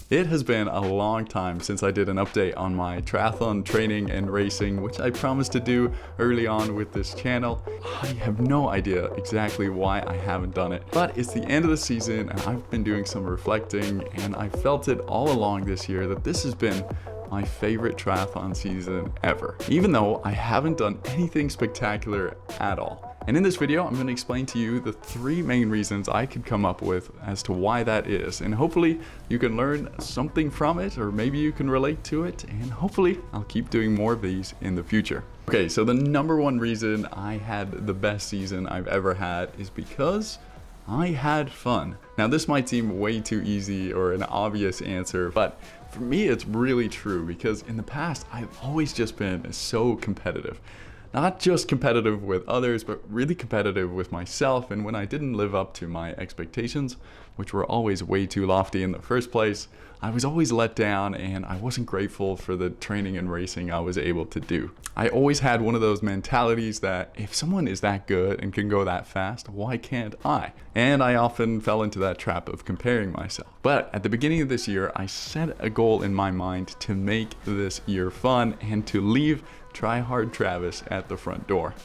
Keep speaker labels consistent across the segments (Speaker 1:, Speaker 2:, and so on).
Speaker 1: It has been a long time since I did an update on my triathlon training and racing, which I promised to do early on with this channel. I have no idea exactly why I haven't done it, but it's the end of the season and I've been doing some reflecting, and I felt it all along this year that this has been my favorite triathlon season ever, even though I haven't done anything spectacular at all. And in this video, I'm going to explain to you the 3 main reasons I could come up with as to why that is. And hopefully you can learn something from it, or maybe you can relate to it. And hopefully I'll keep doing more of these in the future. Okay, so the #1 reason I had the best season I've ever had is because I had fun. Now this might seem way too easy or an obvious answer, but for me it's really true, because in the past I've always just been so competitive. Not just competitive with others, but really competitive with myself. And when I didn't live up to my expectations, which were always way too lofty in the first place, I was always let down and I wasn't grateful for the training and racing I was able to do. I always had one of those mentalities that if someone is that good and can go that fast, why can't I? And I often fell into that trap of comparing myself. But at the beginning of this year, I set a goal in my mind to make this year fun and to leave Try Hard Travis at the front door.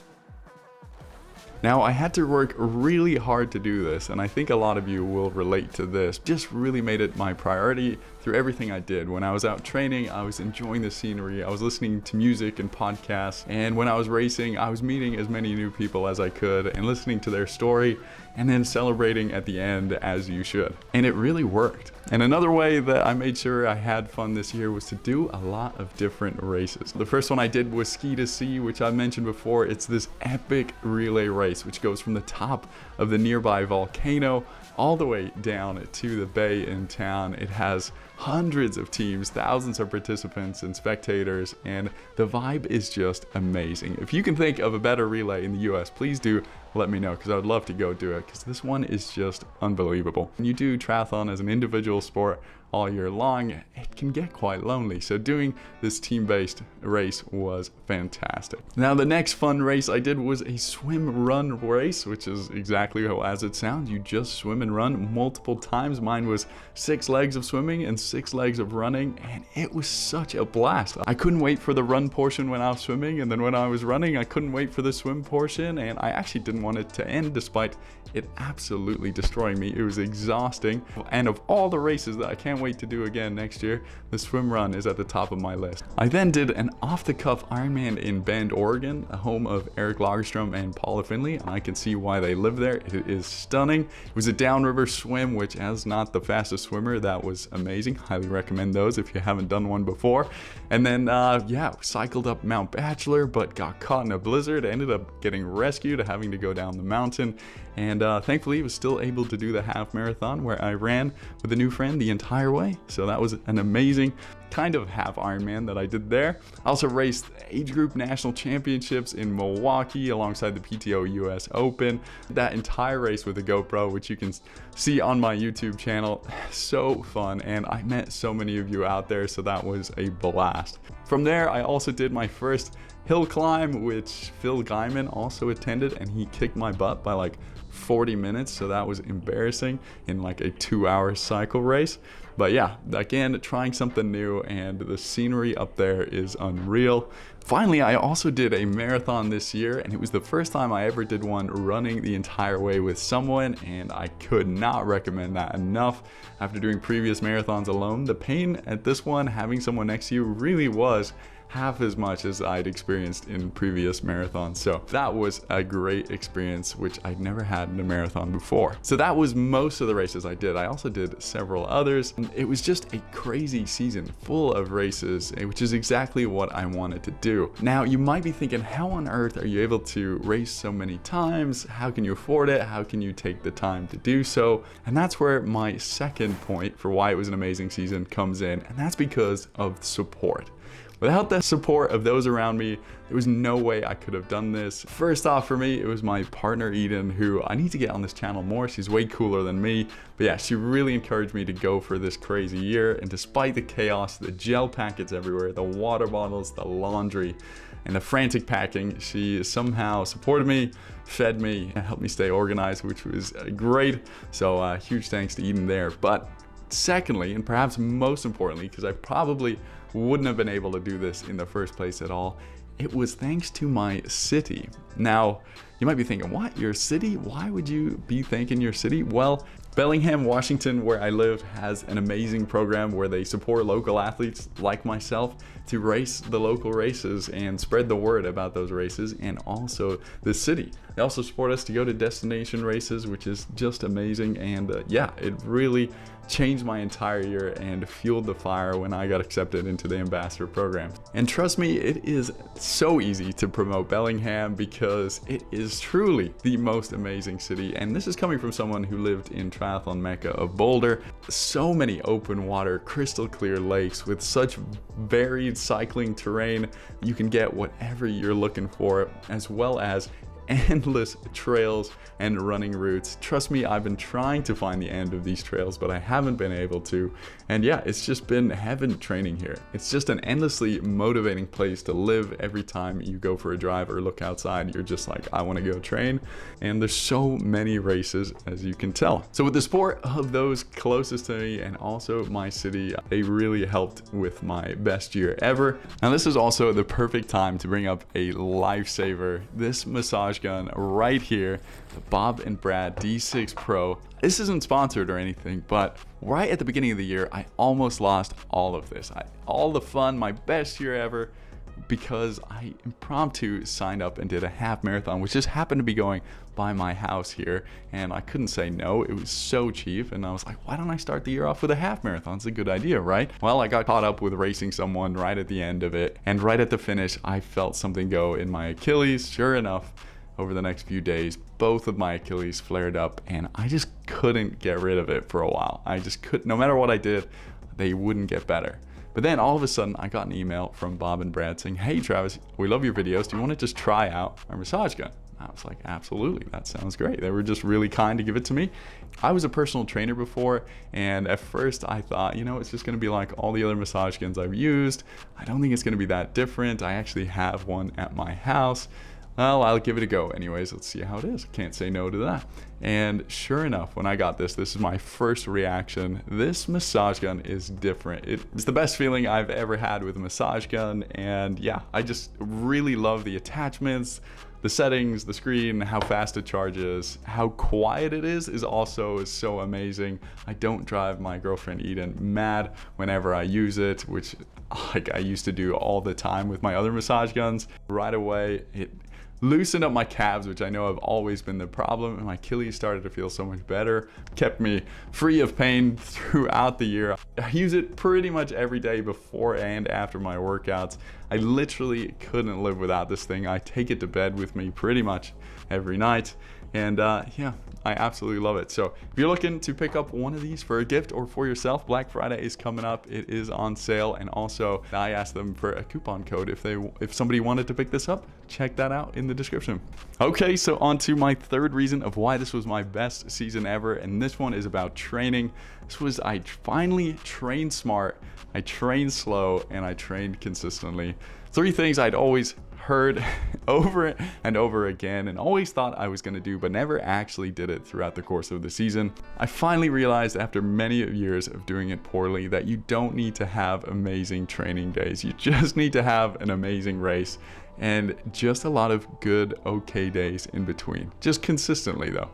Speaker 1: Now, I had to work really hard to do this, and I think a lot of you will relate to this. Just really made it my priority through everything I did. When I was out training, I was enjoying the scenery, I was listening to music and podcasts, and when I was racing, I was meeting as many new people as I could and listening to their story, and then celebrating at the end as you should. And it really worked. And another way that I made sure I had fun this year was to do a lot of different races. The first one I did was Ski to Sea, which I mentioned before. It's this epic relay race, which goes from the top of the nearby volcano all the way down to the bay in town. It has hundreds of teams, thousands of participants and spectators, and the vibe is just amazing. If you can think of a better relay in the US, please do let me know, because I would love to go do it, because this one is just unbelievable. When you do triathlon as an individual sport all year long, it can get quite lonely. So doing this team-based race was fantastic. Now the next fun race I did was a swim run race, which is exactly as it sounds. You just swim and run multiple times. Mine was 6 legs of swimming and 6 legs of running, and it was such a blast. I couldn't wait for the run portion when I was swimming, and then when I was running, I couldn't wait for the swim portion, and I actually didn't want it to end despite it absolutely destroying me. It was exhausting, and of all the races that I can't wait to do again next year, the swim run is at the top of my list. I then did an off-the-cuff Ironman in Bend, Oregon, a home of Eric Lagerstrom and Paula Finley, and I can see why they live there. It is stunning. It was a downriver swim, which, as not the fastest swimmer, that was amazing. Highly recommend those if you haven't done one before. And then cycled up Mount Bachelor, but got caught in a blizzard. Ended up getting rescued, having to go down the mountain, and thankfully was still able to do the half marathon, where I ran with a new friend the entire way. So that was an amazing kind of half Ironman that I did there. I also raced age group national championships in Milwaukee alongside the PTO US Open. That entire race with a GoPro, which you can see on my YouTube channel. So fun, and I met so many of you out there, so that was a blast. From there, I also did my first hill climb, which Phil Guyman also attended, and he kicked my butt by like 40 minutes, so that was embarrassing in like a 2-hour cycle race. But yeah, again, trying something new, and the scenery up there is unreal. Finally, I also did a marathon this year, and it was the first time I ever did one running the entire way with someone, and I could not recommend that enough. After doing previous marathons alone, the pain at this one, having someone next to you, really was half as much as I'd experienced in previous marathons. So that was a great experience, which I'd never had in a marathon before. So that was most of the races I did. I also did several others. It was just a crazy season full of races, which is exactly what I wanted to do. Now you might be thinking, how on earth are you able to race so many times? How can you afford it? How can you take the time to do so? And that's where my second point for why it was an amazing season comes in, and that's because of support. Without the support of those around me, there was no way I could have done this. First off, for me, it was my partner Eden, who I need to get on this channel more. She's way cooler than me. But yeah, she really encouraged me to go for this crazy year. And despite the chaos, the gel packets everywhere, the water bottles, the laundry, and the frantic packing, she somehow supported me, fed me, and helped me stay organized, which was great. So huge thanks to Eden there. But Secondly, and perhaps most importantly, because I probably wouldn't have been able to do this in the first place at all, it was thanks to my city. Now, you might be thinking, what, your city? Why would you be thanking your city? Well, Bellingham, Washington, where I live, has an amazing program where they support local athletes like myself to race the local races and spread the word about those races, and also the city. They also support us to go to destination races, which is just amazing. And yeah, it really changed my entire year and fueled the fire when I got accepted into the ambassador program. And trust me, it is so easy to promote Bellingham because it is truly the most amazing city. And this is coming from someone who lived in triathlon mecca of Boulder. So many open water, crystal clear lakes with such varied cycling terrain. You can get whatever you're looking for, as well as endless trails and running routes. Trust me, I've been trying to find the end of these trails, but I haven't been able to. And yeah, it's just been heaven training here. It's just an endlessly motivating place to live. Every time you go for a drive or look outside, you're just like, I want to go train. And there's so many races, as you can tell. So with the support of those closest to me and also my city, they really helped with my best year ever. Now this is also the perfect time to bring up a lifesaver. This massage gun right here, the Bob and Brad D6 Pro. This isn't sponsored or anything, but right at the beginning of the year, I almost lost all of this. All the fun, my best year ever, because I impromptu signed up and did a half marathon, which just happened to be going by my house here, and I couldn't say no. It was so cheap, and I was like, why don't I start the year off with a half marathon? It's a good idea, right? Well, I got caught up with racing someone right at the end of it, and right at the finish, I felt something go in my Achilles. Sure enough, over the next few days, both of my Achilles flared up, and I just couldn't get rid of it for a while. I just couldn't, no matter what I did, they wouldn't get better. But then all of a sudden, I got an email from Bob and Brad saying, hey Travis, we love your videos. Do you want to just try out our massage gun? I was like, absolutely, that sounds great. They were just really kind to give it to me. I was a personal trainer before, and at first I thought, you know, it's just gonna be like all the other massage guns I've used. I don't think it's gonna be that different. I actually have one at my house. Well, I'll give it a go anyways. Let's see how it is. Can't say no to that. And sure enough, when I got this is my first reaction. This massage gun is different. It's the best feeling I've ever had with a massage gun. And yeah, I just really love the attachments, the settings, the screen, how fast it charges, how quiet it is also so amazing. I don't drive my girlfriend Eden mad whenever I use it, which like I used to do all the time with my other massage guns. Right away, it loosened up my calves, which I know have always been the problem, and my Achilles started to feel so much better, kept me free of pain throughout the year. I use it pretty much every day before and after my workouts. I literally couldn't live without this thing. I take it to bed with me pretty much every night, and yeah, I absolutely love it. So if you're looking to pick up one of these for a gift or for yourself, Black Friday is coming up. It is on sale, and also I asked them for a coupon code if somebody wanted to pick this up. Check that out in the description. Okay, so on to my third reason of why this was my best season ever, and this one is about training. I finally trained smart, I trained slow, and I trained consistently. Three things I'd always heard over and over again and always thought I was going to do, but never actually did it throughout the course of the season. I finally realized after many years of doing it poorly that you don't need to have amazing training days. You just need to have an amazing race and just a lot of good, okay days in between. Just consistently though.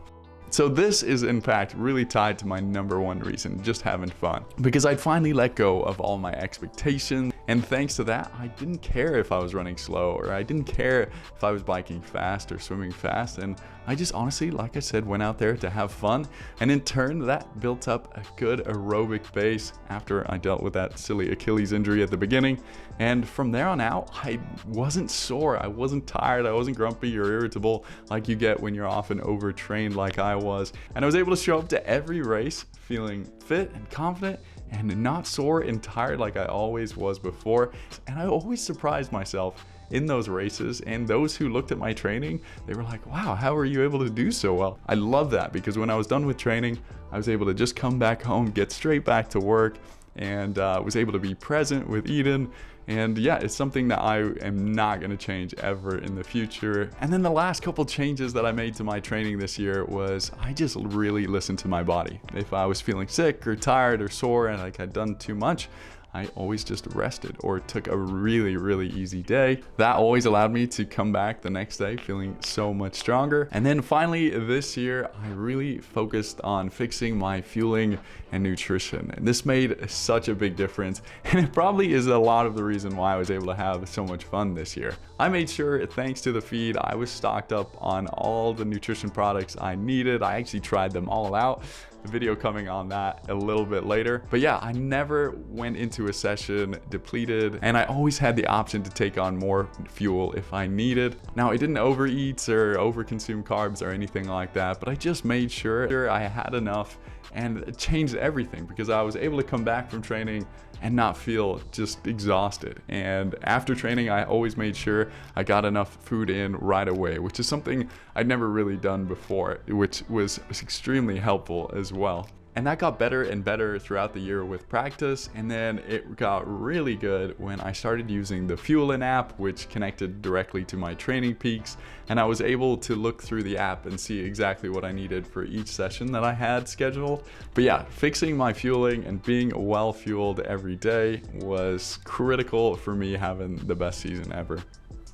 Speaker 1: So this is in fact really tied to my number one reason, just having fun. Because I'd finally let go of all my expectations, and thanks to that, I didn't care if I was running slow, or I didn't care if I was biking fast or swimming fast, and I just honestly, like I said, went out there to have fun, and in turn that built up a good aerobic base after I dealt with that silly Achilles injury at the beginning. And from there on out, I wasn't sore, I wasn't tired, I wasn't grumpy or irritable like you get when you're often overtrained like I was. And I was able to show up to every race feeling fit and confident and not sore and tired like I always was before. And I always surprised myself in those races, and those who looked at my training, they were like, wow, how are you able to do so well? I love that, because when I was done with training, I was able to just come back home, get straight back to work, and was able to be present with Eden And yeah, it's something that I am not going to change ever in the future. And then the last couple changes that I made to my training this year was I just really listened to my body. If I was feeling sick or tired or sore and like I'd done too much, I always just rested or took a really easy day. That always allowed me to come back the next day feeling so much stronger. And then finally this year, I really focused on fixing my fueling and nutrition. And this made such a big difference. And it probably is a lot of the reason why I was able to have so much fun this year. I made sure, thanks to the feed, I was stocked up on all the nutrition products I needed. I actually tried them all out. The video coming on that a little bit later. But yeah, I never went into a session depleted, and I always had the option to take on more fuel if I needed. Now, I didn't overeat or overconsume carbs or anything like that, but I just made sure I had enough, and it changed everything because I was able to come back from training and not feel just exhausted. And after training, I always made sure I got enough food in right away, which is something I'd never really done before, which was extremely helpful as well. And that got better and better throughout the year with practice. And then it got really good when I started using the Fuelin app, which connected directly to my training peaks. And I was able to look through the app and see exactly what I needed for each session that I had scheduled. But yeah, fixing my fueling and being well fueled every day was critical for me having the best season ever.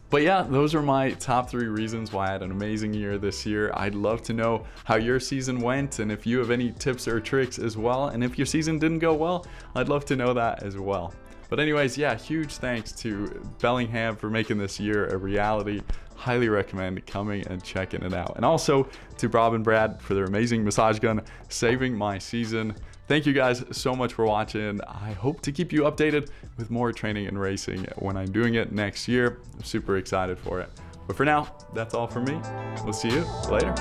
Speaker 1: But yeah, those are my top 3 reasons why I had an amazing year this year. I'd love to know how your season went and if you have any tips or tricks as well. And if your season didn't go well, I'd love to know that as well. But anyways, yeah, huge thanks to Bellingham for making this year a reality. Highly recommend coming and checking it out. And also to Rob and Brad for their amazing massage gun saving my season. Thank you guys so much for watching. I hope to keep you updated with more training and racing when I'm doing it next year. I'm super excited for it. But for now, that's all from me. We'll see you later.